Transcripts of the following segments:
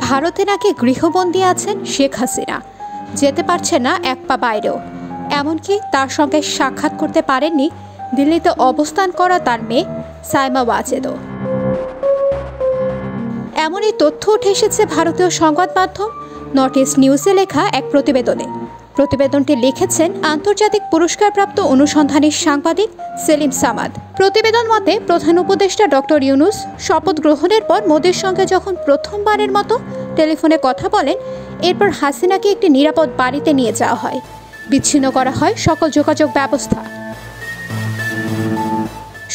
ভারতে নাকি গৃহবন্দী আছেন শেখ হাসিনা, যেতে পারছেন না এক পা বাইরেও। এমনকি তার সঙ্গে সাক্ষাৎ করতে পারেননি দিল্লিতে অবস্থান করা তার মেয়ে সাইমা ওয়াজেদও। এমনই তথ্য উঠে এসেছে ভারতীয় সংবাদ মাধ্যম নর্থ ইস্ট নিউজে লেখা এক প্রতিবেদনে। প্রতিবেদনটি লিখেছেন আন্তর্জাতিক পুরস্কারপ্রাপ্ত অনুসন্ধানী সাংবাদিক সেলিম সামাদ। প্রতিবেদন মতে প্রধান উপদেষ্টা ডক্টর ইউনুস শপথ গ্রহণের পর মোদির সঙ্গে যখন প্রথমবারের মতো টেলিফোনে কথা বলেন, এরপর হাসিনাকে একটি নিরাপদ বাড়িতে নিয়ে যাওয়া হয়, বিচ্ছিন্ন করা হয় সকল যোগাযোগ ব্যবস্থা।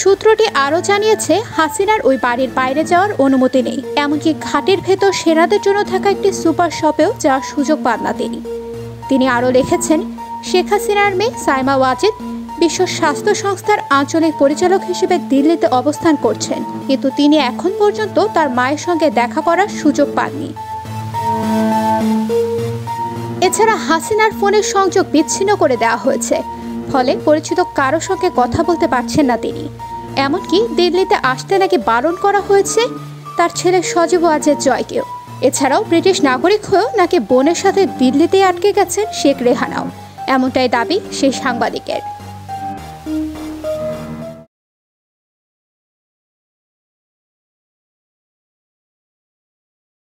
সূত্রটি আরও জানিয়েছে, হাসিনার ওই বাড়ির বাইরে যাওয়ার অনুমতি নেই, এমনকি ঘাটের ভেতর সেনাদের জন্য থাকা একটি সুপার শপেও যাওয়ার সুযোগ পান না তিনি আরও লিখেছেন, শেখ হাসিনার মেয়ে সাইমা ওয়াজেদ বিশ্ব স্বাস্থ্য সংস্থার আঞ্চলিক পরিচালক হিসেবে দিল্লিতে অবস্থান করছেন, কিন্তু তিনি এখন পর্যন্ত তার মায়ের সঙ্গে দেখা করার সুযোগ পাননি। এছাড়া হাসিনার ফোনের সংযোগ বিচ্ছিন্ন করে দেওয়া হয়েছে, ফলে পরিচিত কারো সঙ্গে কথা বলতে পারছেন না তিনি। এমনকি দিল্লিতে আসতে নাকি বারণ করা হয়েছে তার ছেলে সজীব ওয়াজেদ জয়কেও। এছাড়াও ব্রিটিশ নাগরিক হয়েও নাকি বোনের সাথে দিল্লিতেই আটকে গেছেন শেখ রেহানাও, এমনটাই দাবি সেই সাংবাদিকের।